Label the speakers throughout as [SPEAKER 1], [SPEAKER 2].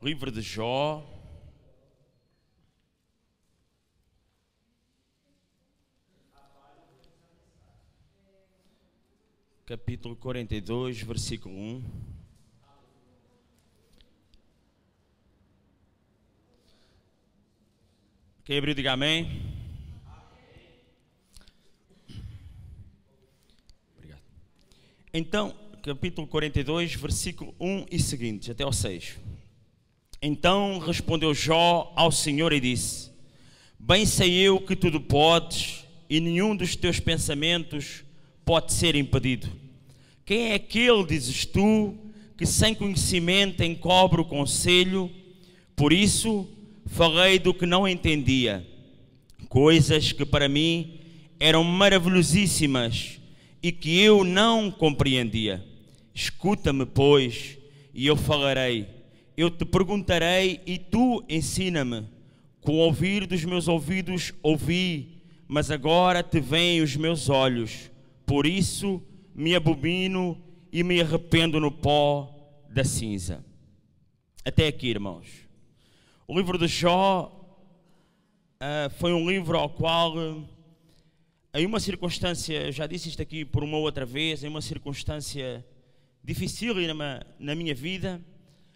[SPEAKER 1] Livro de Jó, capítulo 42, versículo 1. Quem abriu, diga amém. Obrigado. Então, capítulo 42, versículo 1 e seguintes, até ao 6. Então respondeu Jó ao Senhor e disse: Bem sei eu que tudo podes, e nenhum dos teus pensamentos pode ser impedido. Quem é aquele, dizes tu, que sem conhecimento encobre o conselho? Por isso falei do que não entendia, coisas que para mim eram maravilhosíssimas e que eu não compreendia. Escuta-me, pois, e eu falarei. Eu te perguntarei e tu ensina-me. Com o ouvir dos meus ouvidos ouvi, mas agora te veem os meus olhos. Por isso me abomino e me arrependo no pó da cinza. Até aqui, irmãos. O livro de Jó foi um livro ao qual, em uma circunstância, já disse isto aqui por uma outra vez, em uma circunstância difícil na minha vida,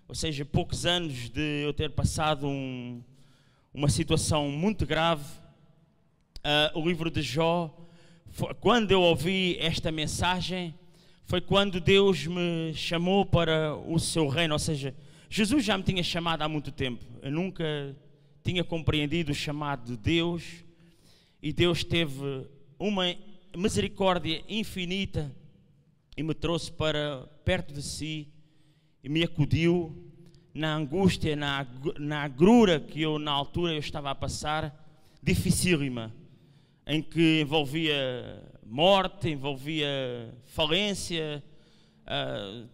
[SPEAKER 1] ou seja, poucos anos de eu ter passado uma situação muito grave, o livro de Jó, quando eu ouvi esta mensagem, foi quando Deus me chamou para o seu reino. Ou seja, Jesus já me tinha chamado há muito tempo. Eu nunca tinha compreendido o chamado de Deus, e Deus teve uma misericórdia infinita e me trouxe para perto de si e me acudiu na angústia, na agrura que eu na altura eu estava a passar, dificílima, em que envolvia morte, envolvia falência,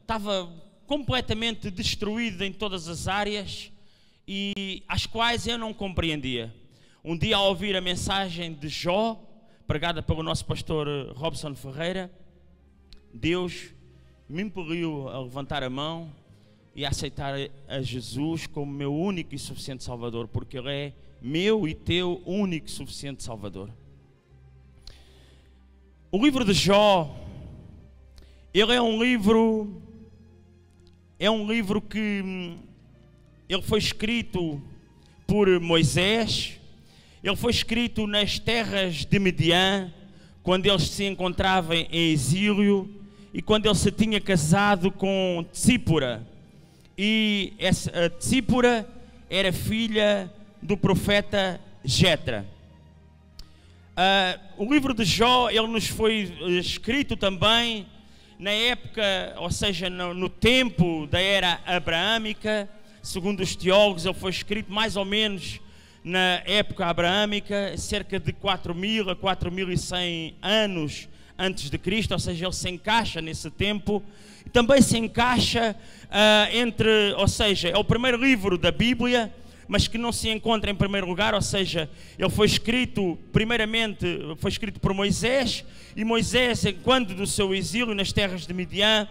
[SPEAKER 1] estava completamente destruído em todas as áreas e as quais eu não compreendia. Um dia, ao ouvir a mensagem de Jó, pregada pelo nosso pastor Robson Ferreira, Deus me impeliu a levantar a mão e a aceitar a Jesus como meu único e suficiente Salvador, porque Ele é meu e teu único e suficiente Salvador. O livro de Jó, ele é um livro que ele foi escrito por Moisés. Ele foi escrito nas terras de Midian, quando ele se encontrava em exílio e quando ele se tinha casado com Tsípora. E essa Tsípora era filha do profeta Jetra. O livro de Jó, ele nos foi escrito também na época, ou seja, no tempo da era abraâmica. Segundo os teólogos, ele foi escrito mais ou menos na época abraâmica, cerca de 4.000 a 4.100 anos antes de Cristo, ou seja, ele se encaixa nesse tempo. E também se encaixa ou seja, é o primeiro livro da Bíblia, mas que não se encontra em primeiro lugar, ou seja, ele foi escrito, primeiramente, foi escrito por Moisés, e Moisés, enquanto do seu exílio nas terras de Midian,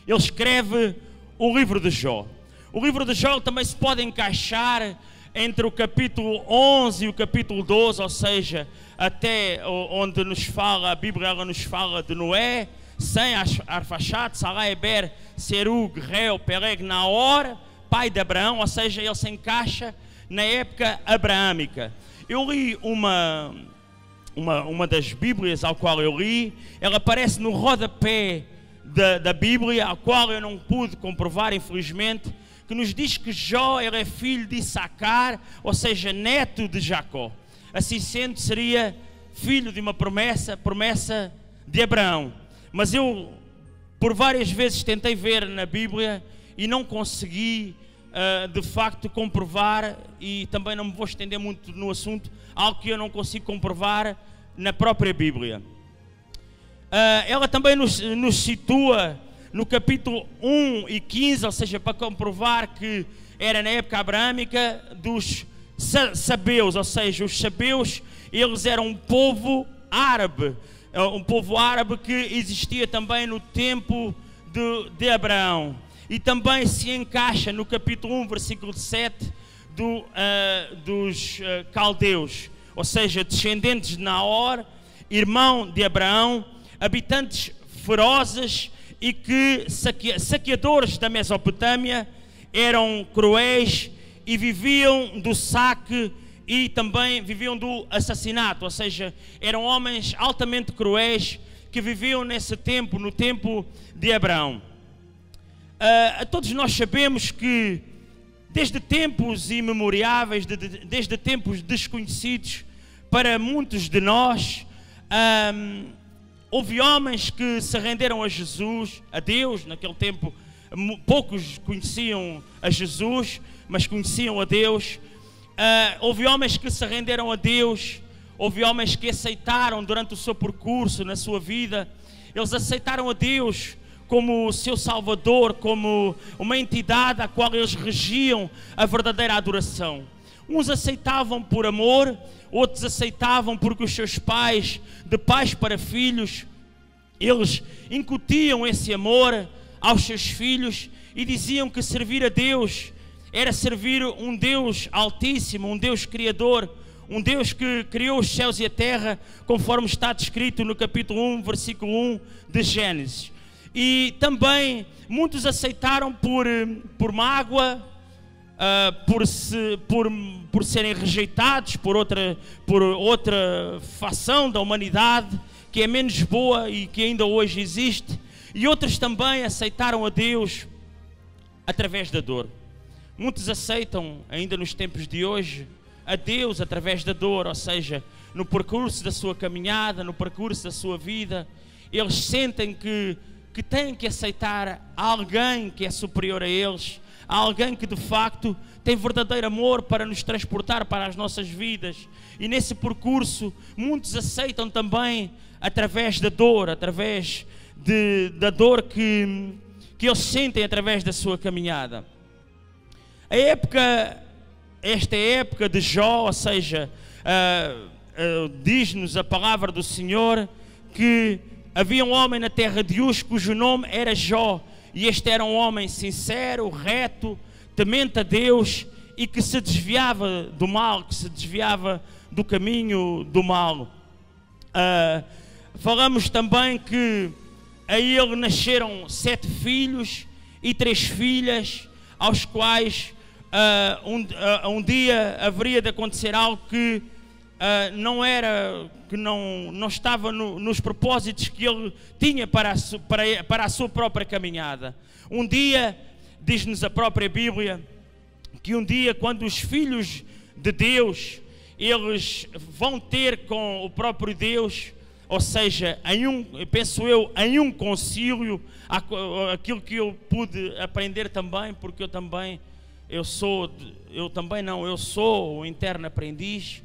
[SPEAKER 1] ele escreve o livro de Jó. O livro de Jó também se pode encaixar entre o capítulo 11 e o capítulo 12, ou seja, até onde nos fala, a Bíblia ela nos fala de Noé, Sem, Arfaxad, Sarai, Eber, Serug, Reu, Peleg, Naor, pai de Abraão, ou seja, ele se encaixa na época abraâmica. Eu li uma das Bíblias ao qual eu li, ela aparece no rodapé da Bíblia, ao qual eu não pude comprovar, infelizmente, que nos diz que Jó ele é filho de Issacar, ou seja, neto de Jacó. Assim sendo, seria filho de uma promessa de Abraão. Mas eu, por várias vezes, tentei ver na Bíblia e não consegui, de facto, comprovar, e também não me vou estender muito no assunto, algo que eu não consigo comprovar na própria Bíblia. Ela também nos situa no capítulo 1 e 15, ou seja, para comprovar que era na época abraâmica dos sabeus, ou seja, os sabeus, eles eram um povo árabe que existia também no tempo de Abraão. e também se encaixa no capítulo 1, versículo 7 dos caldeus, ou seja, descendentes de Naor, irmão de Abraão, habitantes ferozes e que saqueadores da Mesopotâmia, eram cruéis e viviam do saque e também viviam do assassinato, ou seja, eram homens altamente cruéis que viviam nesse tempo, no tempo de Abraão. Todos nós sabemos que desde tempos imemoriáveis, desde tempos desconhecidos para muitos de nós, houve homens que se renderam a Jesus, a Deus. Naquele tempo poucos conheciam a Jesus, mas conheciam a Deus. Houve homens que se renderam a Deus, houve homens que aceitaram durante o seu percurso na sua vida, eles aceitaram a Deus como o seu Salvador, como uma entidade à qual eles regiam a verdadeira adoração. Uns aceitavam por amor, outros aceitavam porque os seus pais, de pais para filhos, eles incutiam esse amor aos seus filhos e diziam que servir a Deus era servir um Deus altíssimo, um Deus criador, um Deus que criou os céus e a terra, conforme está descrito no capítulo 1, versículo 1 de Gênesis. E também muitos aceitaram por mágoa, por serem rejeitados por outra fação da humanidade que é menos boa e que ainda hoje existe. E outros também aceitaram a Deus através da dor. Muitos aceitam ainda nos tempos de hoje a Deus através da dor, ou seja, no percurso da sua caminhada, no percurso da sua vida, eles sentem que têm que aceitar alguém que é superior a eles, alguém que de facto tem verdadeiro amor para nos transportar para as nossas vidas. E nesse percurso muitos aceitam também através da dor, através da dor que eles sentem através da sua caminhada. Esta época de Jó, ou seja, diz-nos a palavra do Senhor que havia um homem na terra de Uz cujo nome era Jó, e este era um homem sincero, reto, temente a Deus e que se desviava do mal, que se desviava do caminho do mal. Falamos também que a ele nasceram 7 filhos e 3 filhas, aos quais um dia haveria de acontecer algo que não estava nos propósitos que ele tinha para a sua própria caminhada. Um dia, diz-nos a própria Bíblia, que um dia quando os filhos de Deus, eles vão ter com o próprio Deus, ou seja, em um concílio, aquilo que eu pude aprender também, porque eu sou o interno aprendiz.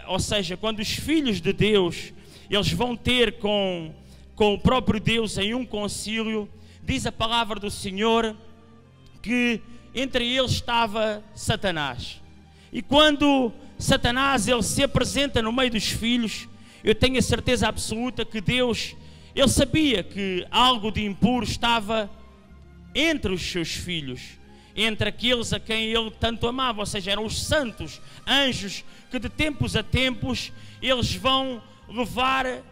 [SPEAKER 1] Ou seja, quando os filhos de Deus, eles vão ter com o próprio Deus em um concílio, diz a palavra do Senhor que entre eles estava Satanás. E quando Satanás ele se apresenta no meio dos filhos, eu tenho a certeza absoluta que Deus, ele sabia que algo de impuro estava entre os seus filhos, entre aqueles a quem ele tanto amava, ou seja, eram os santos anjos que de tempos a tempos eles vão levar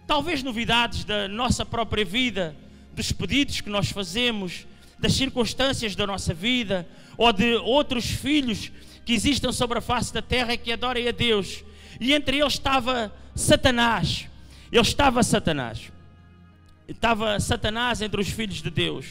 [SPEAKER 1] talvez novidades da nossa própria vida, dos pedidos que nós fazemos, das circunstâncias da nossa vida, ou de outros filhos que existam sobre a face da terra e que adorem a Deus. E entre eles estava Satanás. Estava Satanás entre os filhos de Deus.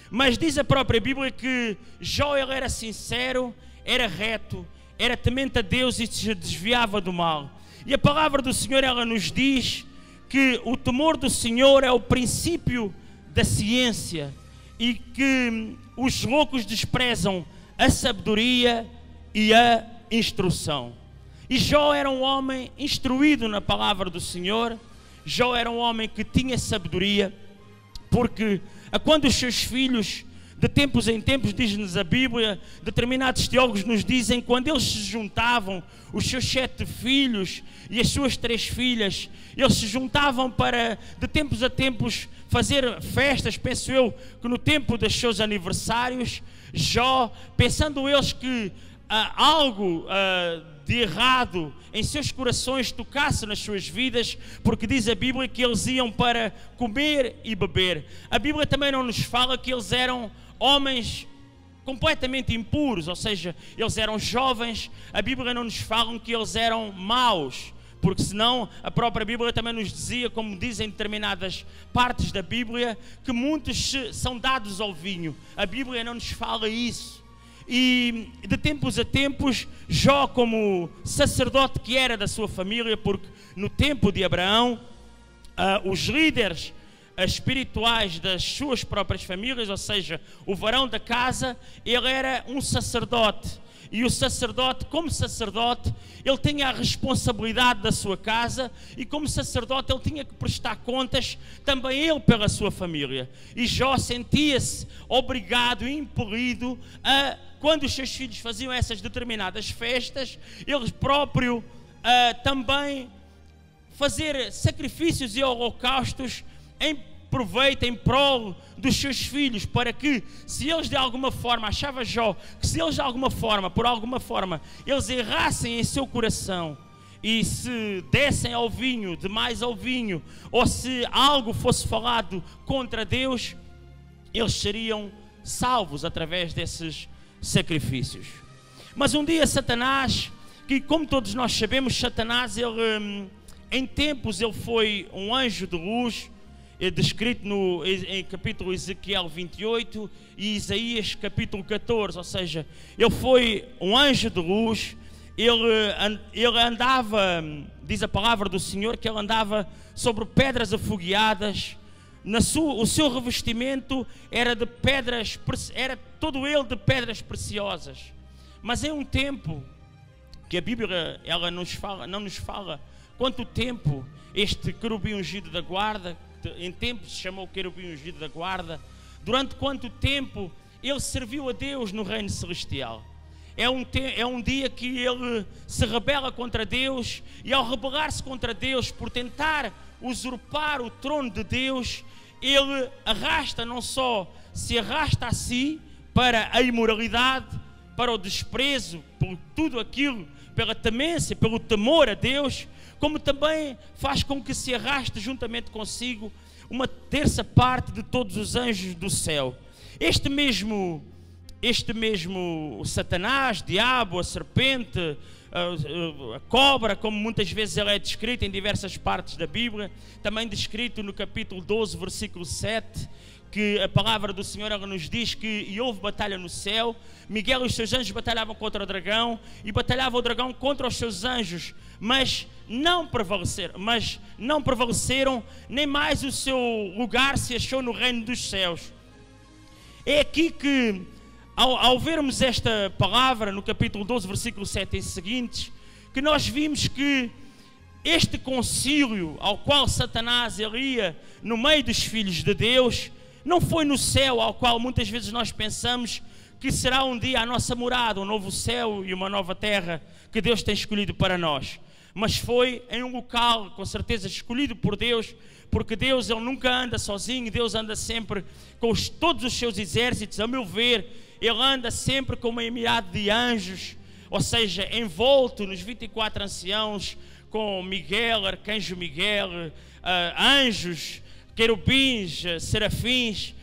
[SPEAKER 1] Mas diz a própria Bíblia que Jó ele era sincero, era reto, era temente a Deus e se desviava do mal. E a palavra do Senhor ela nos diz que o temor do Senhor é o princípio da ciência e que os loucos desprezam a sabedoria e a instrução. E Jó era um homem instruído na palavra do Senhor. Jó era um homem que tinha sabedoria, porque quando os seus filhos de tempos em tempos, diz-nos a Bíblia, determinados teólogos nos dizem, quando eles se juntavam, os seus 7 filhos e as suas 3 filhas, eles se juntavam para, de tempos a tempos, fazer festas, penso eu, que no tempo dos seus aniversários, Jó, pensando eles que algo de errado em seus corações tocasse nas suas vidas, porque diz a Bíblia que eles iam para comer e beber. A Bíblia também não nos fala que eles eram homens completamente impuros, ou seja, eles eram jovens. A Bíblia não nos fala que eles eram maus, porque senão a própria Bíblia também nos dizia, como dizem determinadas partes da Bíblia, que muitos são dados ao vinho. A Bíblia não nos fala isso. E de tempos a tempos, Jó, como sacerdote que era da sua família, porque no tempo de Abraão, os líderes espirituais das suas próprias famílias, ou seja, o varão da casa, ele era um sacerdote. E o sacerdote, como sacerdote, ele tinha a responsabilidade da sua casa, e como sacerdote ele tinha que prestar contas também ele pela sua família. E Jó sentia-se obrigado e impelido a, quando os seus filhos faziam essas determinadas festas, ele próprio também fazer sacrifícios e holocaustos em proveito, em prol dos seus filhos, para que, se eles de alguma forma, achava Jó, que se eles de alguma forma, por alguma forma, eles errassem em seu coração e se dessem ao vinho, demais ao vinho, ou se algo fosse falado contra Deus, eles seriam salvos através desses sacrifícios. Mas um dia Satanás, que como todos nós sabemos, Satanás, ele, em tempos, ele foi um anjo de luz, descrito em capítulo Ezequiel 28 e Isaías capítulo 14, ou seja, ele foi um anjo de luz. Ele andava, diz a palavra do Senhor, que ele andava sobre pedras afogueadas. O seu revestimento era de pedras, era todo ele de pedras preciosas. Mas em um tempo que a Bíblia ela não nos fala quanto tempo este querubim ungido da guarda, em tempos se chamou querubim ungido da guarda, durante quanto tempo ele serviu a Deus no reino celestial. É um dia que ele se rebela contra Deus, e ao rebelar-se contra Deus, por tentar usurpar o trono de Deus, ele não só se arrasta a si para a imoralidade, para o desprezo, por tudo aquilo, pela temência, pelo temor a Deus, como também faz com que se arraste juntamente consigo uma terça parte de todos os anjos do céu. Este mesmo Satanás, diabo, a serpente, a cobra, como muitas vezes ele é descrito em diversas partes da Bíblia, também descrito no capítulo 12, versículo 7, que a palavra do Senhor ela nos diz que e houve batalha no céu, Miguel e os seus anjos batalhavam contra o dragão, e batalhava o dragão contra os seus anjos, mas não prevaleceram, nem mais o seu lugar se achou no reino dos céus. É aqui que, ao vermos esta palavra no capítulo 12, versículo 7 e seguintes, que nós vimos que este concílio ao qual Satanás ia no meio dos filhos de Deus, não foi no céu ao qual muitas vezes nós pensamos que será um dia a nossa morada, um novo céu e uma nova terra que Deus tem escolhido para nós, mas foi em um local com certeza escolhido por Deus, porque Deus ele nunca anda sozinho, Deus anda sempre com todos os seus exércitos. A meu ver, ele anda sempre com uma mirada de anjos, ou seja, envolto nos 24 anciãos, com Miguel, arcanjo Miguel, anjos, querubins, serafins.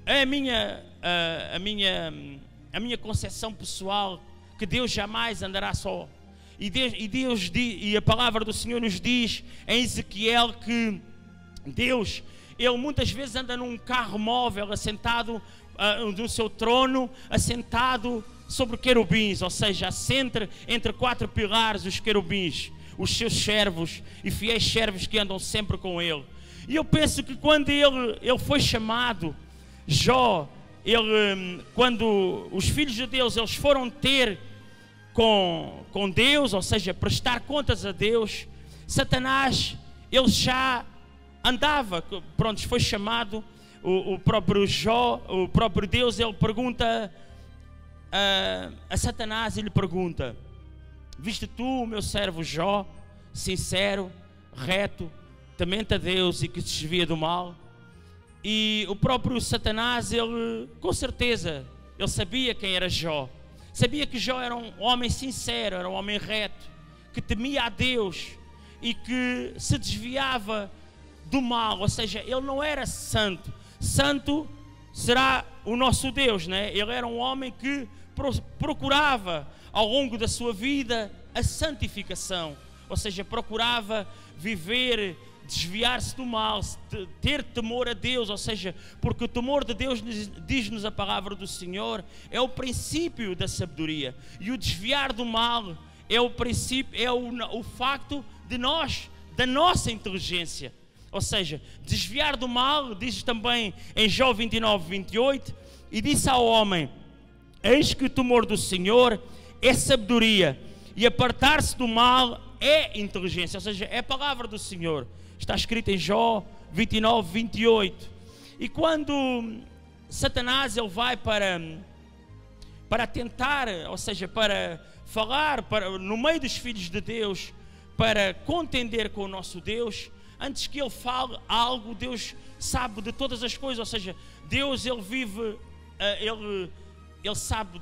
[SPEAKER 1] A minha concepção pessoal, que Deus jamais andará só. E a palavra do Senhor nos diz em Ezequiel que Deus, ele muitas vezes anda num carro móvel, assentado no seu trono, assentado sobre querubins, ou seja, assenta entre 4 pilares os querubins, os seus servos e fiéis servos que andam sempre com ele. E eu penso que quando ele foi chamado, Jó, quando os filhos de Deus eles foram ter com Deus, ou seja, prestar contas a Deus, Satanás, ele já andava, pronto, foi chamado, o próprio Jó, o próprio Deus, ele pergunta a Satanás, ele pergunta: viste tu o meu servo Jó, sincero, reto, temente a Deus e que se desvia do mal? E o próprio Satanás, ele, com certeza, ele sabia quem era Jó. Sabia que Jó era um homem sincero, era um homem reto, que temia a Deus e que se desviava do mal. Ou seja, ele não era santo. Santo será o nosso Deus, né? Ele era um homem que procurava ao longo da sua vida a santificação. Ou seja, procurava viver, desviar-se do mal, ter temor a Deus. Ou seja, porque o temor de Deus, diz-nos a palavra do Senhor, é o princípio da sabedoria. E o desviar do mal é o princípio, é o facto de nós, da nossa inteligência. Ou seja, desviar do mal, diz também em Jó 29, 28, e disse ao homem: eis que o temor do Senhor é sabedoria, e apartar-se do mal é inteligência. Ou seja, é a palavra do Senhor. Está escrito em Jó 29, 28. E quando Satanás ele vai para tentar, ou seja, para falar no meio dos filhos de Deus, para contender com o nosso Deus, antes que ele fale algo, Deus sabe de todas as coisas. Ou seja, Deus ele vive, ele sabe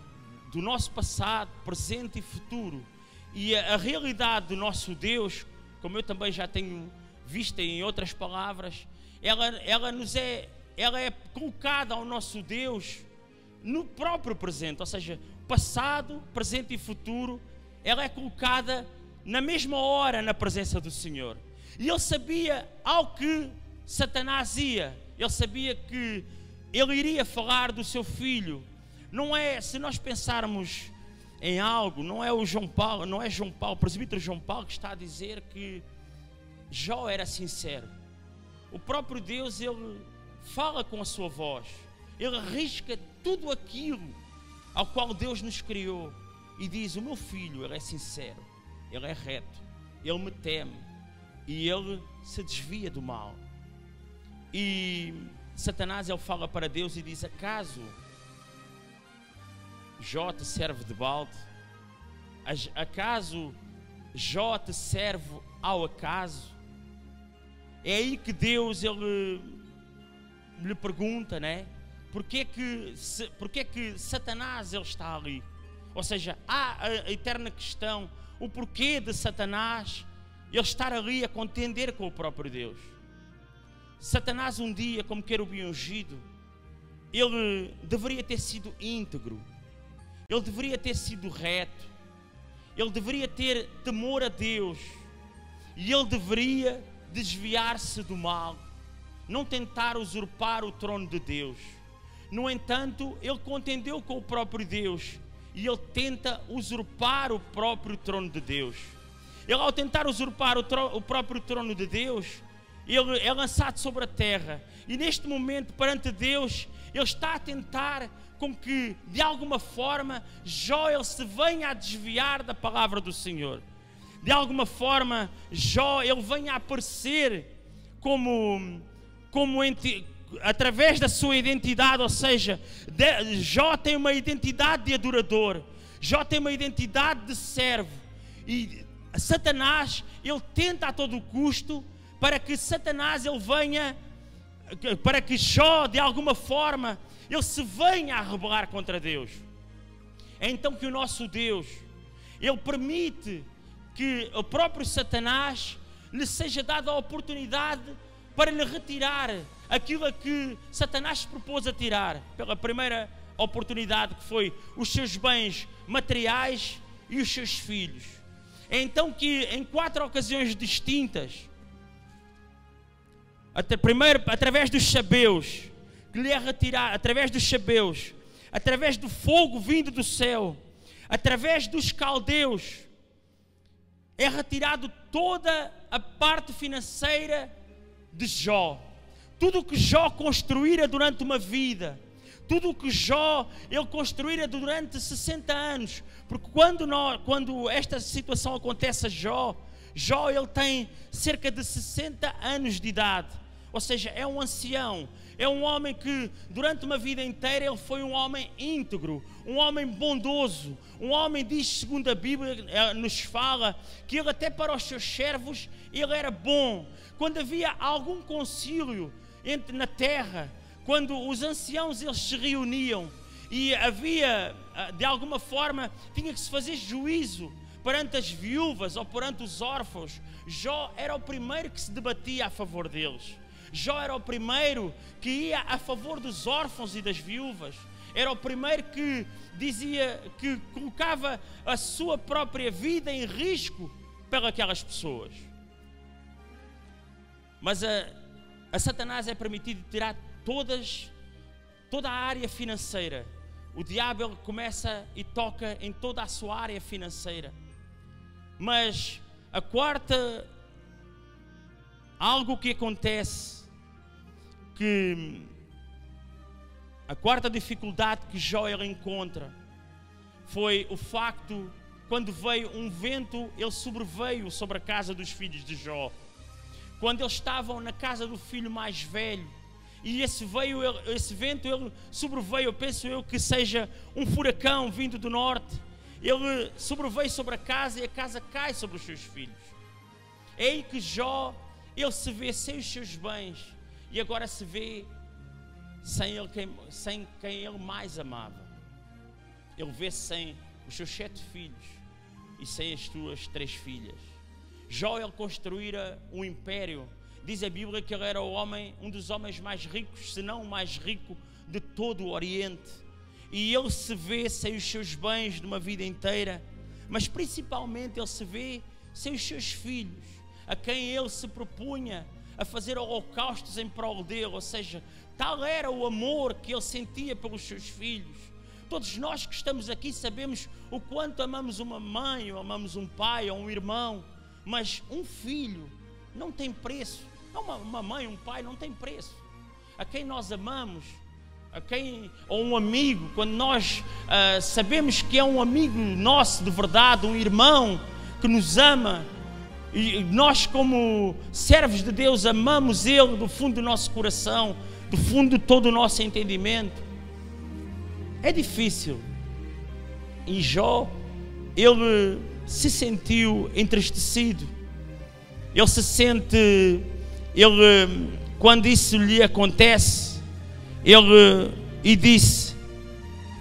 [SPEAKER 1] do nosso passado, presente e futuro. E a realidade do nosso Deus, como eu também já tenho visto em outras palavras, ela é colocada ao nosso Deus no próprio presente. Ou seja, passado, presente e futuro, ela é colocada na mesma hora na presença do Senhor. E ele sabia ao que Satanás ia. Ele sabia que ele iria falar do seu filho. Não é, se nós pensarmos em algo, não é João Paulo, o presbítero João Paulo que está a dizer que Jó era sincero. O próprio Deus, ele fala com a sua voz. Ele arrisca tudo aquilo ao qual Deus nos criou e diz: o meu filho, ele é sincero, ele é reto, ele me teme e ele se desvia do mal. E Satanás, ele fala para Deus e diz: acaso Jó te serve de balde? Acaso Jó te serve ao acaso? É aí que Deus ele lhe pergunta, né? Porquê que Satanás ele está ali? Ou seja, há a eterna questão, o porquê de Satanás ele estar ali a contender com o próprio Deus. Satanás um dia, como querubim ungido, ele deveria ter sido íntegro, ele deveria ter sido reto, ele deveria ter temor a Deus e ele deveria desviar-se do mal, não tentar usurpar o trono de Deus. No entanto, ele contendeu com o próprio Deus e ele tenta usurpar o próprio trono de Deus. Ele, ao tentar usurpar o próprio trono de Deus, ele é lançado sobre a terra. E neste momento, perante Deus, ele está a tentar com que, de alguma forma, Jó ele se venha a desviar da palavra do Senhor. De alguma forma, Jó ele venha a aparecer através da sua identidade. Ou seja, Jó tem uma identidade de adorador, Jó tem uma identidade de servo, e Satanás ele tenta a todo custo para que Satanás ele venha, para que Jó de alguma forma ele se venha a rebelar contra Deus. É então que o nosso Deus ele permite que o próprio Satanás lhe seja dada a oportunidade para lhe retirar aquilo a que Satanás se propôs a tirar pela primeira oportunidade, que foi os seus bens materiais e os seus filhos. É então que em 4 ocasiões distintas, primeiro através dos sabeus, que lhe é retirado, através dos sabeus, através do fogo vindo do céu, através dos caldeus, é retirado toda a parte financeira de Jó. Tudo o que Jó construíra durante uma vida, tudo o que Jó ele construíra durante 60 anos, porque quando esta situação acontece a Jó ele tem cerca de 60 anos de idade, ou seja, é um ancião, É um homem que durante uma vida inteira ele foi um homem íntegro, um homem bondoso, um homem, diz segundo a Bíblia, nos fala que ele até para os seus servos ele era bom. Quando havia algum concílio na terra, quando os anciãos eles se reuniam e havia, de alguma forma, tinha que se fazer juízo perante as viúvas ou perante os órfãos, Jó era o primeiro que se debatia a favor deles. Jó era o primeiro que ia a favor dos órfãos e das viúvas. Era o primeiro que dizia, que colocava a sua própria vida em risco pelas pessoas. Mas a Satanás é permitido tirar toda a área financeira. O diabo ele começa e toca em toda a sua área financeira. Mas algo que acontece, a quarta dificuldade que Jó ele encontra foi o facto, quando veio um vento, ele sobreveio sobre a casa dos filhos de Jó. Quando eles estavam na casa do filho mais velho, e esse vento ele sobreveio, eu penso eu que seja um furacão vindo do norte, ele sobreveio sobre a casa e a casa cai sobre os seus filhos. É aí que Jó, ele se vê sem os seus bens e agora se vê sem quem ele mais amava. Ele vê-se sem os seus 7 filhos e sem as suas 3 filhas. Jó ele construíra um império. Diz a Bíblia que ele era um dos homens mais ricos, se não o mais rico de todo o Oriente. E ele se vê sem os seus bens de uma vida inteira, mas principalmente ele se vê sem os seus filhos, a quem ele se propunha a fazer holocaustos em prol dele. Ou seja, tal era o amor que ele sentia pelos seus filhos. Todos nós que estamos aqui sabemos o quanto amamos uma mãe, ou amamos um pai, ou um irmão, mas um filho não tem preço. Uma mãe, um pai não tem preço. A quem nós amamos, ou um amigo, quando nós sabemos que é um amigo nosso de verdade, um irmão que nos ama, e nós como servos de Deus amamos Ele do fundo do nosso coração, do fundo de todo o nosso entendimento, é difícil. E Jó, ele se sentiu entristecido, quando isso lhe acontece, e disse: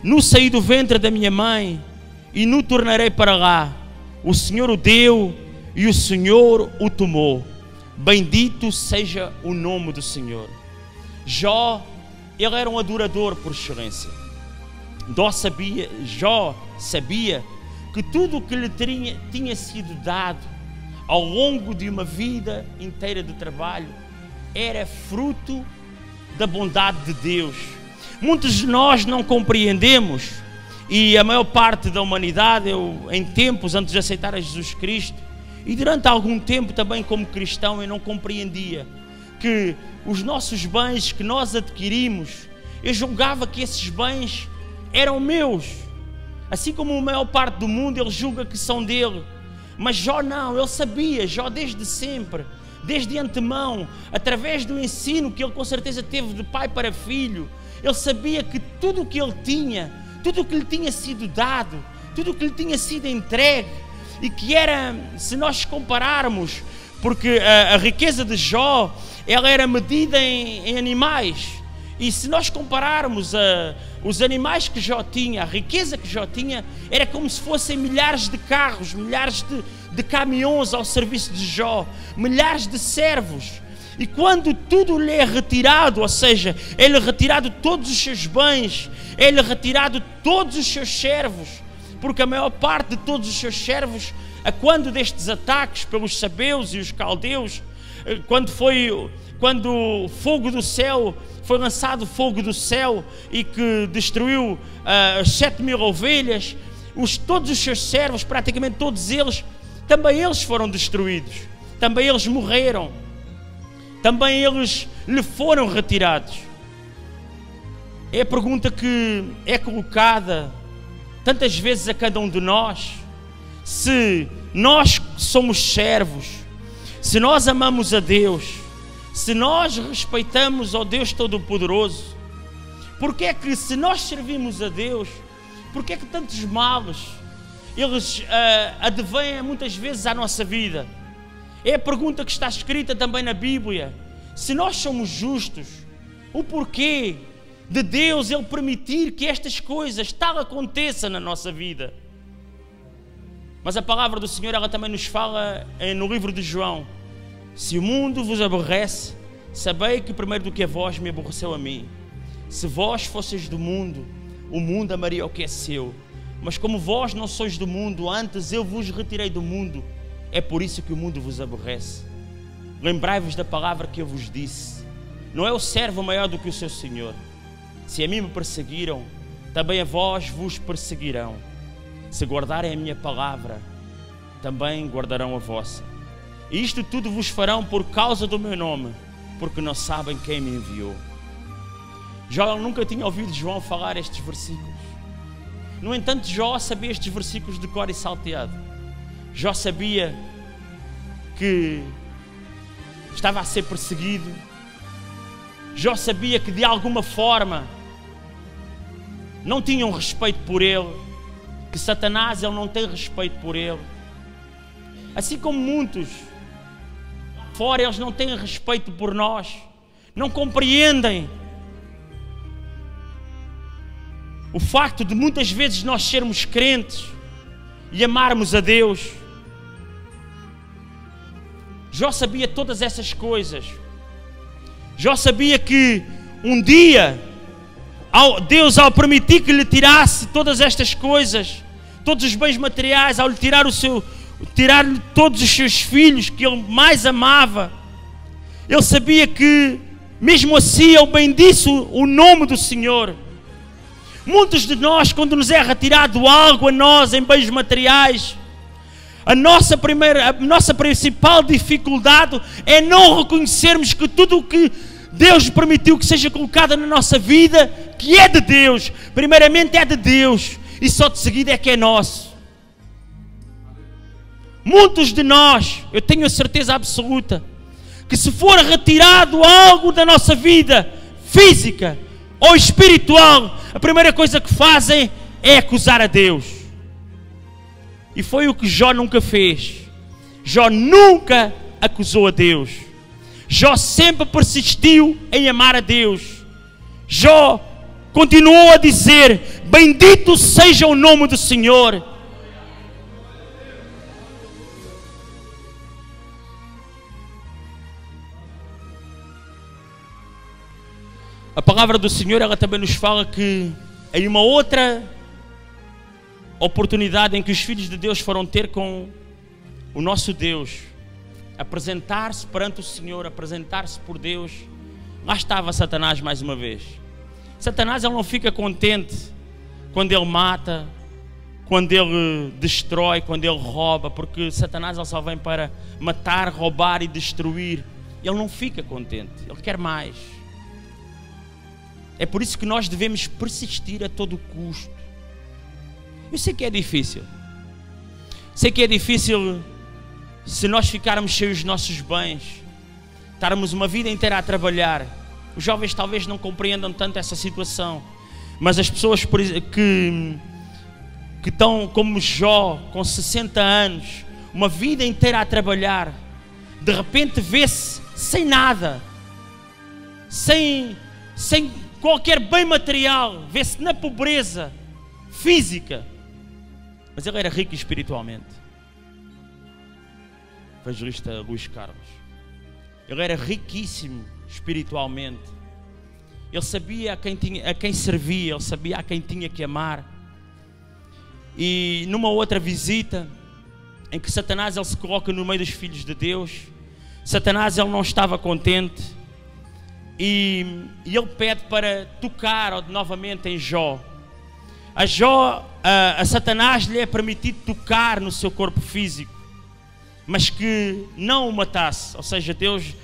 [SPEAKER 1] "No saí do ventre da minha mãe e no tornarei para lá. O Senhor o deu e o Senhor o tomou. Bendito seja o nome do Senhor." Jó, ele era um adorador por excelência. Jó sabia que tudo o que lhe tinha sido dado ao longo de uma vida inteira de trabalho era fruto da bondade de Deus. Muitos de nós não compreendemos, e a maior parte da humanidade, em tempos antes de aceitar a Jesus Cristo, e durante algum tempo também como cristão, eu não compreendia que os nossos bens que nós adquirimos, eu julgava que esses bens eram meus, assim como a maior parte do mundo ele julga que são dele. Mas Jó não, ele sabia, Jó desde sempre, desde antemão, através do ensino que ele com certeza teve de pai para filho, ele sabia que tudo o que ele tinha, tudo o que lhe tinha sido dado, tudo o que lhe tinha sido entregue, e que era, se nós compararmos, porque a riqueza de Jó, ela era medida em animais, e se nós compararmos os animais que Jó tinha, a riqueza que Jó tinha, era como se fossem milhares de carros, milhares de caminhões ao serviço de Jó, milhares de servos. E quando tudo lhe é retirado, ou seja, ele é retirado todos os seus bens, ele é retirado todos os seus servos, porque a maior parte de todos os seus servos, quando destes ataques pelos sabeus e os caldeus, quando o fogo do céu, foi lançado fogo do céu e que destruiu as 7.000 ovelhas, todos os seus servos, praticamente todos eles, também eles foram destruídos, também eles morreram, também eles lhe foram retirados. É a pergunta que é colocada tantas vezes a cada um de nós: se nós somos servos, se nós amamos a Deus, Se nós respeitamos ao Deus Todo-Poderoso, porque é que, se nós servimos a Deus, porque é que tantos males eles advêm muitas vezes à nossa vida? É a pergunta que está escrita também na Bíblia. Se nós somos justos, o porquê de Deus Ele permitir que estas coisas tal aconteçam na nossa vida? Mas a palavra do Senhor, ela também nos fala no livro de João: se o mundo vos aborrece, sabei que primeiro do que a vós me aborreceu a mim. Se vós fosseis do mundo, o mundo amaria o que é seu. Mas como vós não sois do mundo, antes eu vos retirei do mundo, é por isso que o mundo vos aborrece. Lembrai-vos da palavra que eu vos disse: não é o servo maior do que o seu senhor. Se a mim me perseguiram, também a vós vos perseguirão. Se guardarem a minha palavra, também guardarão a vossa. E isto tudo vos farão por causa do meu nome, porque não sabem quem me enviou. Jó nunca tinha ouvido João falar estes versículos. No entanto, Jó sabia estes versículos de cor e salteado. Jó sabia que estava a ser perseguido. Jó sabia que de alguma forma não tinham respeito por ele, que Satanás ele não tem respeito por ele. Assim como muitos fora, eles não têm respeito por nós, não compreendem o facto de muitas vezes nós sermos crentes e amarmos a Deus. Jó sabia todas essas coisas. Jó sabia que um dia Deus, ao permitir que lhe tirasse todas estas coisas, todos os bens materiais, ao lhe tirar-lhe todos os seus filhos que ele mais amava, ele sabia que mesmo assim ele bendisse o nome do Senhor. Muitos de nós, quando nos é retirado algo a nós em bens materiais, a nossa principal dificuldade é não reconhecermos que tudo o que Deus permitiu que seja colocado na nossa vida, que é de Deus, primeiramente é de Deus, e só de seguida é que é nosso. Muitos de nós, eu tenho a certeza absoluta, que se for retirado algo da nossa vida, física ou espiritual, a primeira coisa que fazem é acusar a Deus. E foi o que Jó nunca fez. Jó nunca acusou a Deus. Jó sempre persistiu em amar a Deus. Jó continuou a dizer: bendito seja o nome do Senhor. A palavra do Senhor, ela também nos fala que em uma outra oportunidade em que os filhos de Deus foram ter com o nosso Deus, apresentar-se perante o Senhor, apresentar-se por Deus, lá estava Satanás mais uma vez. Satanás, ele não fica contente quando ele mata, quando ele destrói, quando ele rouba, porque Satanás ele só vem para matar, roubar e destruir. Ele não fica contente, ele quer mais. É por isso que nós devemos persistir a todo custo. Eu sei que é difícil. Sei que é difícil se nós ficarmos cheios dos nossos bens, estarmos uma vida inteira a trabalhar. Os jovens talvez não compreendam tanto essa situação, mas as pessoas que estão como Jó, com 60 anos, uma vida inteira a trabalhar, de repente vê-se sem nada, sem qualquer bem material, vê-se na pobreza física, mas ele era rico espiritualmente. Evangelista Luís Carlos, ele era riquíssimo espiritualmente. Ele sabia a quem servia, ele sabia a quem tinha que amar. E numa outra visita em que Satanás ele se coloca no meio dos filhos de Deus, Satanás ele não estava contente e ele pede para tocar novamente em Jó. A Satanás lhe é permitido tocar no seu corpo físico, mas que não o matasse. Ou seja, Deus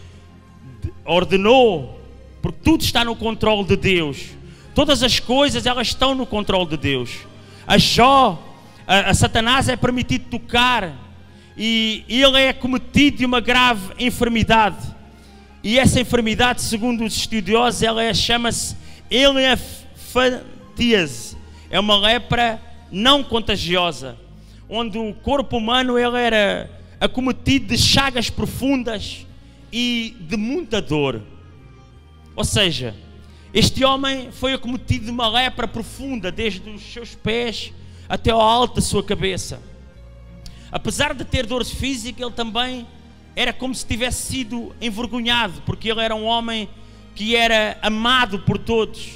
[SPEAKER 1] ordenou, porque tudo está no controle de Deus. Todas as coisas elas estão no controle de Deus. A Satanás é permitido tocar e ele é cometido de uma grave enfermidade. E essa enfermidade, segundo os estudiosos, ela chama-se elefantíase. É uma lepra não contagiosa, onde o corpo humano ele era acometido de chagas profundas e de muita dor. Ou seja, este homem foi acometido de uma lepra profunda, desde os seus pés até ao alto da sua cabeça. Apesar de ter dor física, ele também era como se tivesse sido envergonhado, porque ele era um homem que era amado por todos.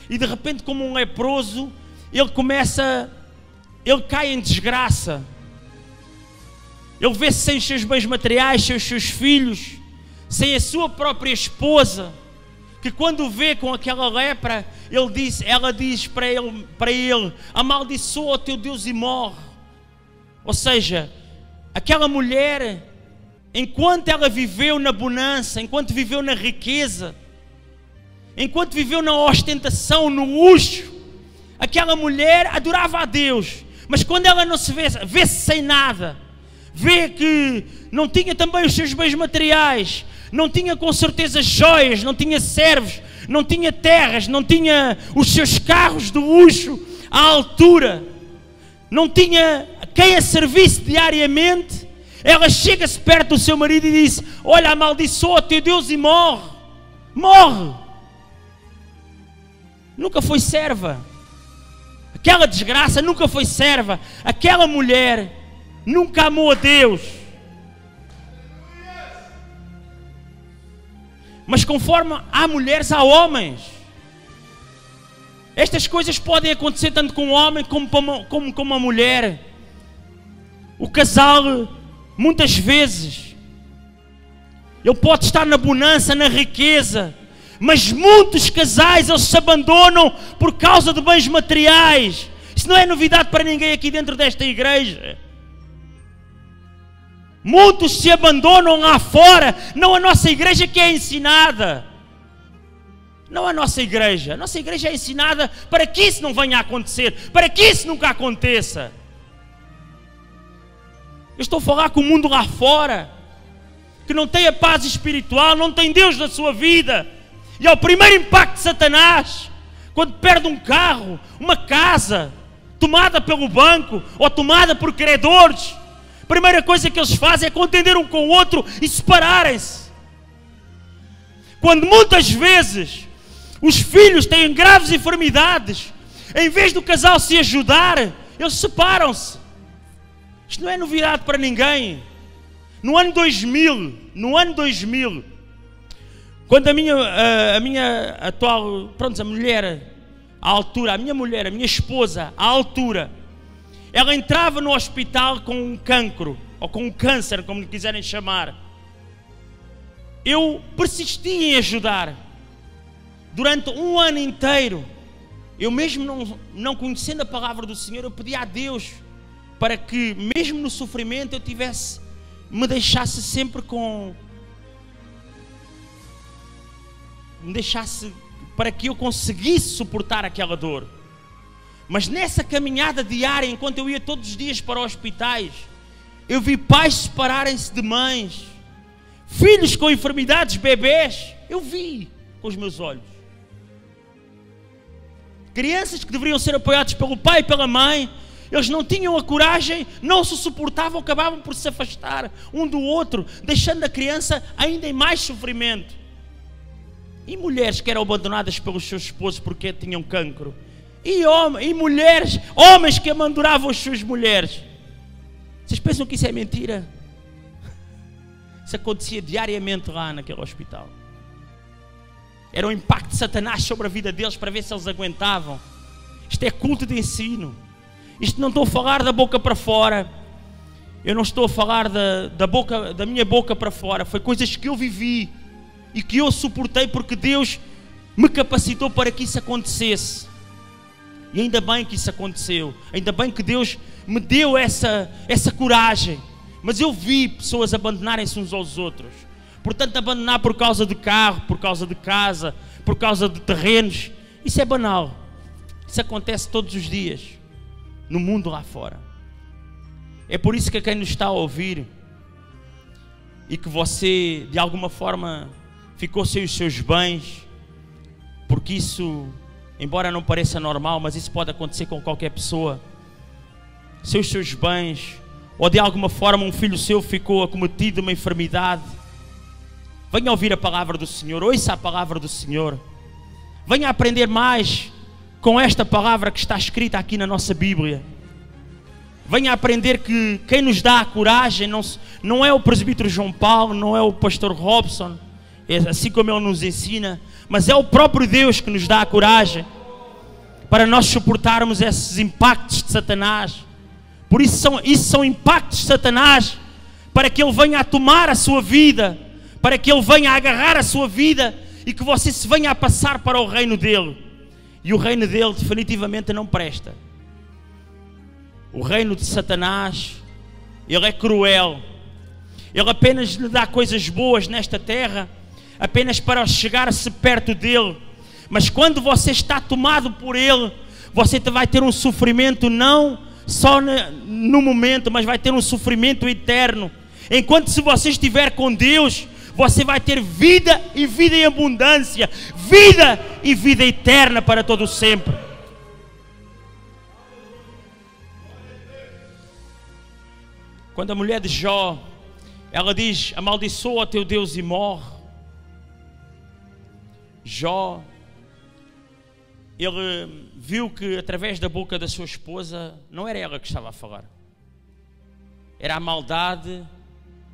[SPEAKER 1] E de repente, como um leproso, ele cai em desgraça. Ele vê-se sem os seus bens materiais, sem os seus filhos, sem a sua própria esposa, que quando o vê com aquela lepra, ela diz para ele, amaldiçoa o teu Deus e morre. Ou seja, aquela mulher, enquanto ela viveu na bonança, enquanto viveu na riqueza, enquanto viveu na ostentação, no luxo, aquela mulher adorava a Deus. Mas quando ela não se vê-se sem nada, vê que não tinha também os seus bens materiais, não tinha com certeza joias, não tinha servos, não tinha terras, não tinha os seus carros de luxo à altura, não tinha quem a servisse diariamente, ela chega-se perto do seu marido e diz: olha, amaldiçoa teu Deus e morre. Morre. Nunca foi serva. Aquela desgraça nunca foi serva. Aquela mulher nunca amou a Deus. Mas conforme há mulheres, há homens. Estas coisas podem acontecer tanto com um homem como com uma mulher. O casal, muitas vezes, ele pode estar na bonança, na riqueza, mas muitos casais eles se abandonam por causa de bens materiais. Isso não é novidade para ninguém aqui dentro desta igreja. Muitos se abandonam lá fora, não a nossa igreja que é ensinada. Não a nossa igreja é ensinada para que isso não venha a acontecer, para que isso nunca aconteça. Eu estou a falar com o mundo lá fora, que não tem a paz espiritual, não tem Deus na sua vida. E é o primeiro impacto de Satanás, quando perde um carro, uma casa, tomada pelo banco, ou tomada por credores. A primeira coisa que eles fazem é contender um com o outro e separarem-se. Quando muitas vezes os filhos têm graves enfermidades, em vez do casal se ajudar, eles separam-se. Isto não é novidade para ninguém. No ano 2000, quando a minha atual, a mulher, à altura, a minha esposa, à altura, ela entrava no hospital com um cancro, ou com um câncer, como lhe quiserem chamar. Eu persisti em ajudar. Durante um ano inteiro, eu mesmo não conhecendo a palavra do Senhor, eu pedi a Deus para que, mesmo no sofrimento, me deixasse sempre para que eu conseguisse suportar aquela dor. Mas nessa caminhada diária, enquanto eu ia todos os dias para hospitais, eu vi pais separarem-se de mães, filhos com enfermidades, bebês, eu vi com os meus olhos. Crianças que deveriam ser apoiadas pelo pai e pela mãe, eles não tinham a coragem, não se suportavam, acabavam por se afastar um do outro, deixando a criança ainda em mais sofrimento. E mulheres que eram abandonadas pelos seus esposos porque tinham cancro. E mulheres, homens que abandonavam as suas mulheres. Vocês pensam que isso é mentira? Isso acontecia diariamente lá naquele hospital. Era um impacto de Satanás sobre a vida deles para ver se eles aguentavam. Isto é culto de ensino. Isto não estou a falar da boca para fora. Eu não estou a falar da minha boca para fora. Foi coisas que eu vivi e que eu suportei porque Deus me capacitou para que isso acontecesse. E ainda bem que isso aconteceu. Ainda bem que Deus me deu essa coragem. Mas eu vi pessoas abandonarem-se uns aos outros. Portanto, abandonar por causa de carro, por causa de casa, por causa de terrenos, isso é banal. Isso acontece todos os dias no mundo lá fora. É por isso que quem nos está a ouvir e que você de alguma forma ficou sem os seus bens, porque isso, embora não pareça normal, mas isso pode acontecer com qualquer pessoa, sem os seus bens, ou de alguma forma um filho seu ficou acometido de uma enfermidade, venha ouvir a palavra do Senhor, ouça a palavra do Senhor, venha aprender mais com esta palavra que está escrita aqui na nossa Bíblia. Venha aprender que quem nos dá a coragem não é o presbítero João Paulo, não é o pastor Robson, assim como ele nos ensina, mas é o próprio Deus que nos dá a coragem para nós suportarmos esses impactos de Satanás. Por isso são impactos de Satanás, para que ele venha a tomar a sua vida, para que ele venha a agarrar a sua vida e que você se venha a passar para o reino dele. E o reino dele definitivamente não presta. O reino de Satanás, ele é cruel. Ele apenas lhe dá coisas boas nesta terra, apenas para chegar-se perto dele. Mas quando você está tomado por ele, você vai ter um sofrimento não só no momento, mas vai ter um sofrimento eterno. Enquanto se você estiver com Deus, você vai ter vida e vida em abundância, vida e vida eterna para todo sempre. Quando a mulher de Jó, ela diz: amaldiçoa o teu Deus e morre. Jó, ele viu que através da boca da sua esposa, não era ela que estava a falar. Era a maldade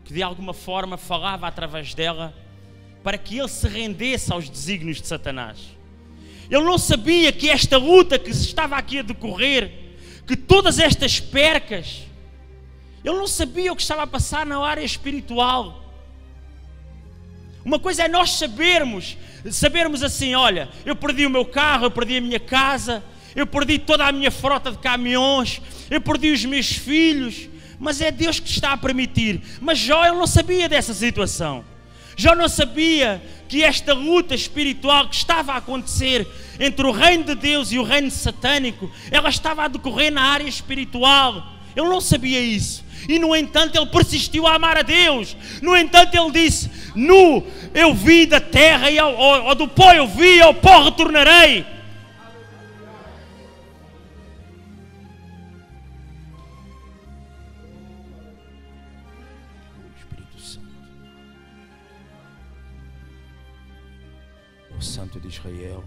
[SPEAKER 1] que de alguma forma falava através dela, para que ele se rendesse aos desígnios de Satanás. Ele não sabia que esta luta que estava aqui a decorrer, que todas estas percas, ele não sabia o que estava a passar na área espiritual. Uma coisa é nós sabermos assim: olha, eu perdi o meu carro, eu perdi a minha casa, eu perdi toda a minha frota de caminhões, eu perdi os meus filhos, mas é Deus que está a permitir. Mas Jó, ele não sabia dessa situação. Jó não sabia que esta luta espiritual que estava a acontecer entre o reino de Deus e o reino satânico, ela estava a decorrer na área espiritual. Ele não sabia isso. E no entanto ele persistiu a amar a Deus. No entanto ele disse: nu eu vim da terra e ao do pó eu vi, ao pó retornarei. O Espírito Santo, o Santo de Israel.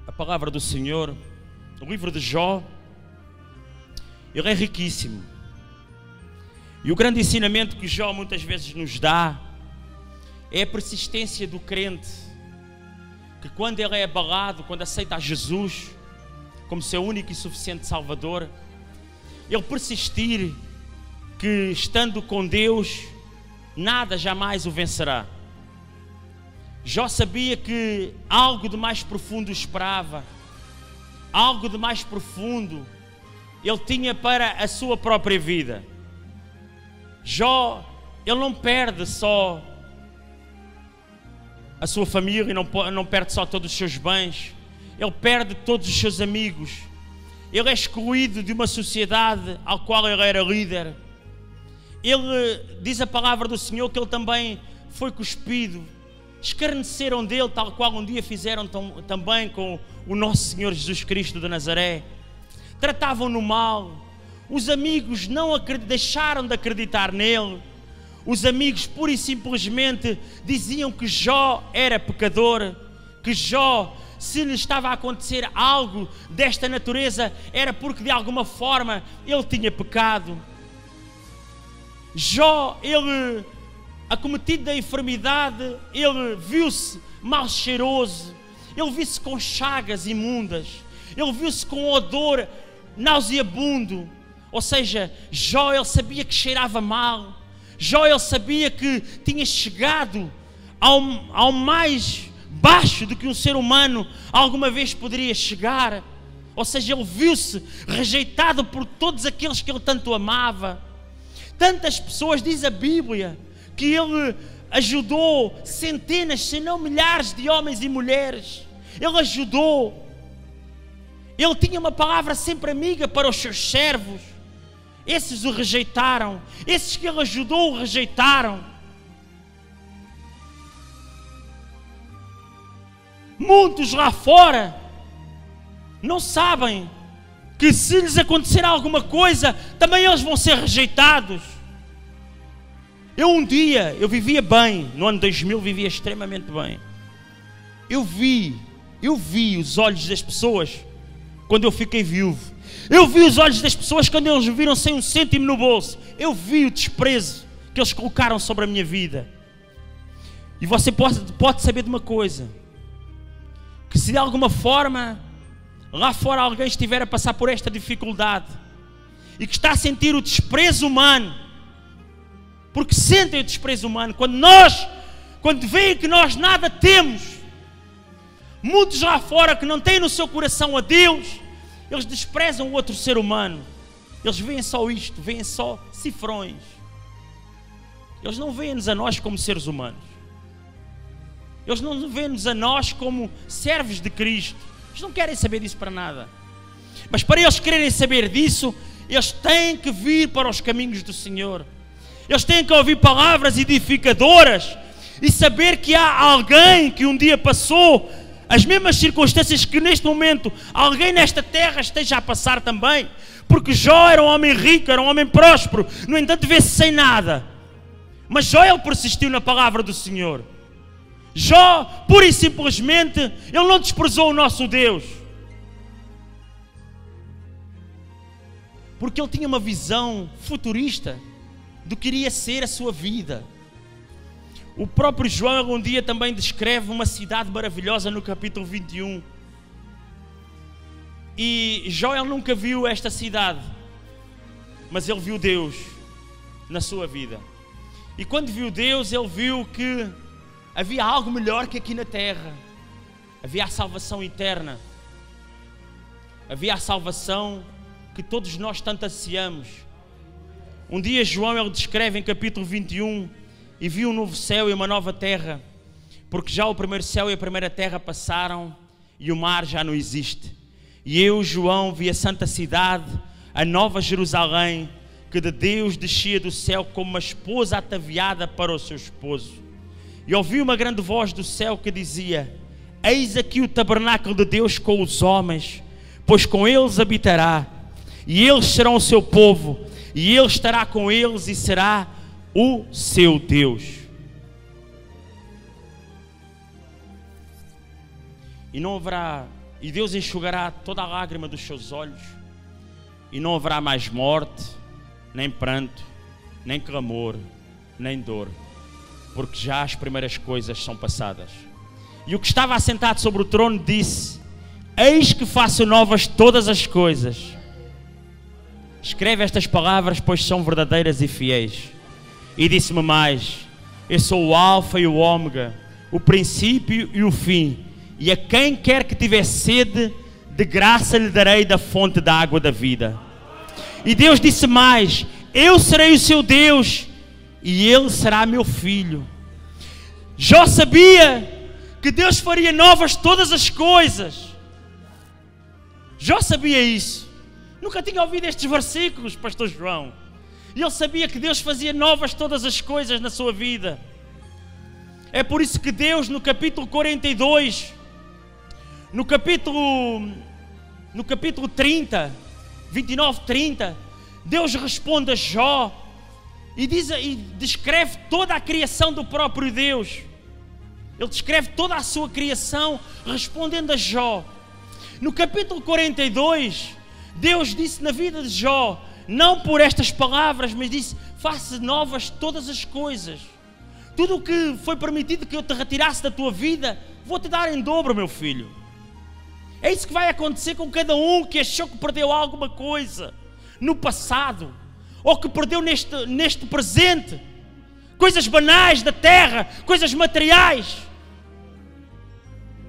[SPEAKER 1] A palavra do Senhor, o livro de Jó, ele é riquíssimo. E o grande ensinamento que Jó muitas vezes nos dá é a persistência do crente, que quando ele é abalado, quando aceita a Jesus como seu único e suficiente Salvador, ele persistir que estando com Deus, nada jamais o vencerá. Jó sabia que algo de mais profundo o esperava, algo de mais profundo ele tinha para a sua própria vida. Jó, ele não perde só a sua família, não perde só todos os seus bens, ele perde todos os seus amigos, ele é excluído de uma sociedade ao qual ele era líder. Ele diz a palavra do Senhor que ele também foi cuspido, escarneceram dele, tal qual um dia fizeram também com o nosso Senhor Jesus Cristo de Nazaré. Tratavam-no mal, os amigos não deixaram de acreditar nele, os amigos pura e simplesmente diziam que Jó era pecador, que Jó, se lhe estava a acontecer algo desta natureza, era porque de alguma forma ele tinha pecado. Jó, ele, acometido da enfermidade, ele viu-se mal cheiroso, ele viu-se com chagas imundas, ele viu-se com odor nauseabundo. Ou seja, Jó, ele sabia que cheirava mal. Jó, ele sabia que tinha chegado ao mais baixo do que um ser humano alguma vez poderia chegar. Ou seja, ele viu-se rejeitado por todos aqueles que ele tanto amava. Tantas pessoas, diz a Bíblia, que ele ajudou centenas, se não milhares de homens e mulheres. Ele ajudou. Ele tinha uma palavra sempre amiga para os seus servos. Esses o rejeitaram. Esses que ele ajudou o rejeitaram. Muitos lá fora não sabem que se lhes acontecer alguma coisa, também eles vão ser rejeitados. Eu vivia bem, no ano 2000 vivia extremamente bem. Eu vi os olhos das pessoas quando eu fiquei viúvo. Eu vi os olhos das pessoas quando eles me viram sem um cêntimo no bolso. Eu vi o desprezo que eles colocaram sobre a minha vida. E você pode saber de uma coisa, que se de alguma forma lá fora alguém estiver a passar por esta dificuldade e que está a sentir o desprezo humano, porque sentem o desprezo humano, quando veem que nós nada temos, muitos lá fora que não têm no seu coração a Deus, eles desprezam o outro ser humano. Eles veem só isto, veem só cifrões. Eles não veem-nos a nós como seres humanos. Eles não veem-nos a nós como servos de Cristo. Eles não querem saber disso para nada. Mas para eles quererem saber disso, eles têm que vir para os caminhos do Senhor. Eles têm que ouvir palavras edificadoras e saber que há alguém que um dia passou as mesmas circunstâncias que neste momento alguém nesta terra esteja a passar também. Porque Jó era um homem rico, era um homem próspero, no entanto vê-se sem nada. Mas Jó, ele persistiu na palavra do Senhor. Jó, pura e simplesmente, ele não desprezou o nosso Deus. Porque ele tinha uma visão futurista do que iria ser a sua vida. O próprio João um dia também descreve uma cidade maravilhosa no capítulo 21. E Jó, ele nunca viu esta cidade, mas ele viu Deus na sua vida. E quando viu Deus, ele viu que havia algo melhor que aqui na terra. Havia a salvação eterna. Havia a salvação que todos nós tanto ansiamos. Um dia João, ele descreve em capítulo 21, e viu um novo céu e uma nova terra, porque já o primeiro céu e a primeira terra passaram e o mar já não existe. E eu, João, vi a santa cidade, a nova Jerusalém, que de Deus descia do céu como uma esposa ataviada para o seu esposo. E ouvi uma grande voz do céu que dizia: eis aqui o tabernáculo de Deus com os homens, pois com eles habitará, e eles serão o seu povo, e ele estará com eles e será o seu Deus. E Deus enxugará toda a lágrima dos seus olhos, e não haverá mais morte, nem pranto, nem clamor, nem dor, porque já as primeiras coisas são passadas. E o que estava assentado sobre o trono disse: eis que faço novas todas as coisas. Escreve estas palavras, pois são verdadeiras e fiéis. E disse-me mais: eu sou o alfa e o ômega, o princípio e o fim, e a quem quer que tiver sede, de graça lhe darei da fonte da água da vida. E Deus disse mais: eu serei o seu Deus, e ele será meu filho. Jó sabia que Deus faria novas todas as coisas. Jó sabia isso. Nunca tinha ouvido estes versículos, pastor João. E ele sabia que Deus fazia novas todas as coisas na sua vida. É por isso que Deus, no capítulo 42, no capítulo 30, 29, 30, Deus responde a Jó e descreve toda a criação do próprio Deus. Ele descreve toda a sua criação respondendo a Jó. No capítulo 42, Deus disse na vida de Jó, não por estas palavras, mas disse: faça novas todas as coisas. Tudo o que foi permitido que eu te retirasse da tua vida, vou-te dar em dobro, meu filho. É isso que vai acontecer com cada um que achou que perdeu alguma coisa no passado, ou que perdeu neste presente, coisas banais da terra, coisas materiais.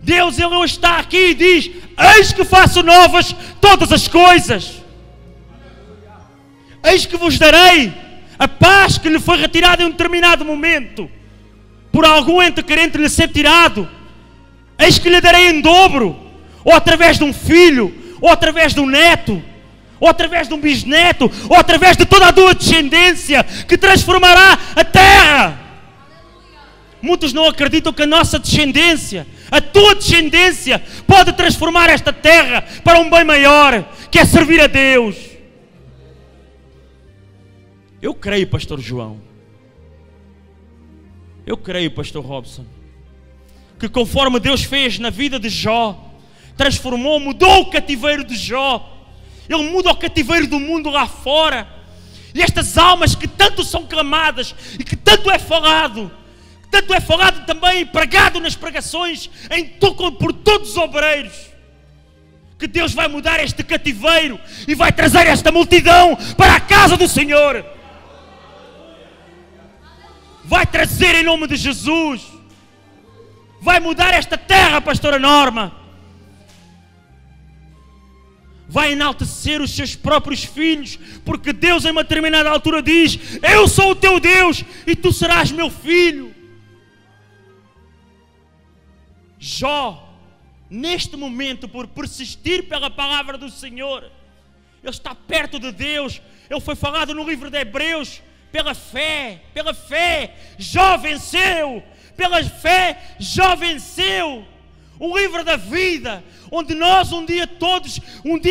[SPEAKER 1] Deus, Ele hoje está aqui e diz: eis que faço novas todas as coisas. Eis que vos darei a paz que lhe foi retirada em um determinado momento, por algum ente querente lhe ser tirado. Eis que lhe darei em dobro, ou através de um filho, ou através de um neto, ou através de um bisneto, ou através de toda a tua descendência, que transformará a terra. Muitos não acreditam que a nossa descendência, A tua descendência pode transformar esta terra para um bem maior, que é servir a Deus. Eu creio, pastor João. Eu creio, pastor Robson, que conforme Deus fez na vida de Jó, transformou, mudou o cativeiro de Jó. Ele muda o cativeiro do mundo lá fora. E estas almas que tanto são clamadas e que tanto é falado também, pregado nas pregações, por todos os obreiros, que Deus vai mudar este cativeiro e vai trazer esta multidão para a casa do Senhor. Vai trazer em nome de Jesus. Vai mudar esta terra, pastora Norma. Vai enaltecer os seus próprios filhos, porque Deus em uma determinada altura diz: eu sou o teu Deus e tu serás meu filho. Jó, neste momento, por persistir pela palavra do Senhor, ele está perto de Deus. Ele foi falado no livro de Hebreus, pela fé, Jó venceu, pela fé, Jó venceu. O livro da vida, onde nós um dia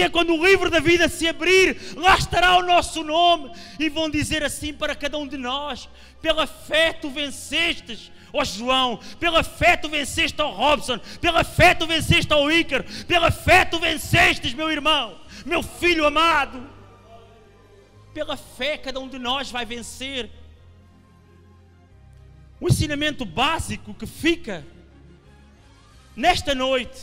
[SPEAKER 1] quando o livro da vida se abrir, lá estará o nosso nome, e vão dizer assim para cada um de nós: pela fé tu vencestes, ó João, pela fé tu venceste, ó Robson, pela fé tu venceste, ó Ícaro, pela fé tu vencestes, meu irmão, meu filho amado. Pela fé cada um de nós vai vencer. O ensinamento básico que fica nesta noite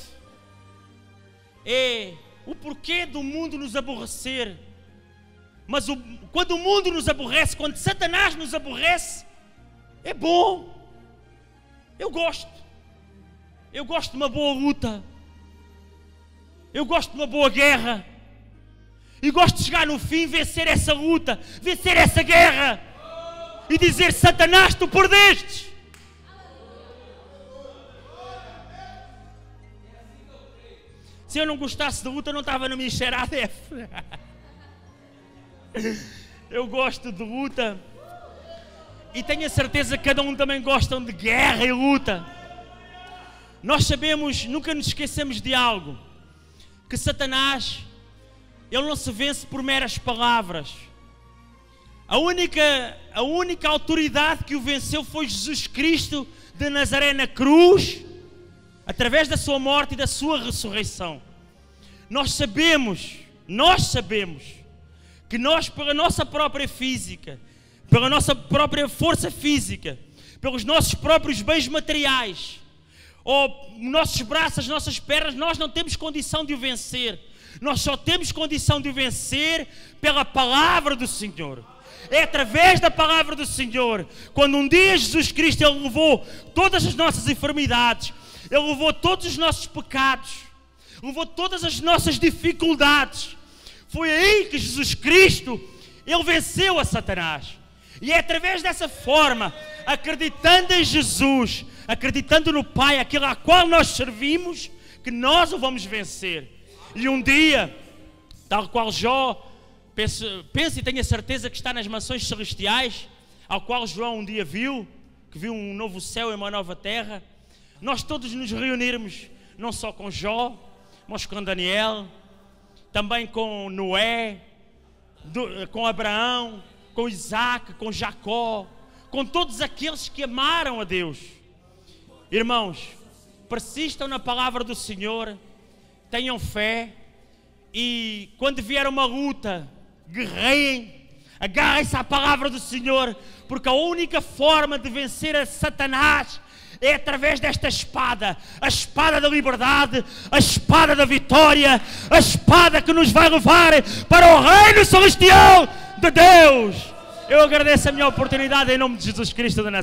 [SPEAKER 1] é o porquê do mundo nos aborrecer. Mas quando o mundo nos aborrece, quando Satanás nos aborrece, é bom. Eu gosto de uma boa luta, eu gosto de uma boa guerra, e gosto de chegar no fim, vencer essa luta, vencer essa guerra, e dizer: Satanás, tu perdestes. Se eu não gostasse de luta, eu não estava no Ministério ADF. Eu gosto de luta. E tenho a certeza que cada um também gosta de guerra e luta. Nós sabemos, nunca nos esquecemos de algo: que Satanás, ele não se vence por meras palavras. A única autoridade que o venceu foi Jesus Cristo de Nazaré na cruz, através da sua morte e da sua ressurreição. Nós sabemos que nós, pela nossa própria física, pela nossa própria força física, pelos nossos próprios bens materiais, ou nossos braços, as nossas pernas, nós não temos condição de o vencer. Nós só temos condição de o vencer pela palavra do Senhor. É através da palavra do Senhor. Quando um dia Jesus Cristo, Ele levou todas as nossas enfermidades, Ele levou todos os nossos pecados, levou todas as nossas dificuldades. Foi aí que Jesus Cristo, Ele venceu a Satanás. E é através dessa forma, acreditando em Jesus, acreditando no Pai, aquele a qual nós servimos, que nós o vamos vencer. E um dia, tal qual Jó, penso e tenho a certeza que está nas mansões celestiais, ao qual João um dia viu, que viu um novo céu e uma nova terra, nós todos nos reunirmos, não só com Jó, mas com Daniel, também com Noé, com Abraão, com Isaac, com Jacó, com todos aqueles que amaram a Deus. Irmãos, persistam na palavra do Senhor, tenham fé, e quando vier uma luta, guerreiem, agarrem-se à palavra do Senhor, porque a única forma de vencer a Satanás é através desta espada, a espada da liberdade, a espada da vitória, a espada que nos vai levar para o reino celestial de Deus. Eu agradeço a minha oportunidade em nome de Jesus Cristo da Nação.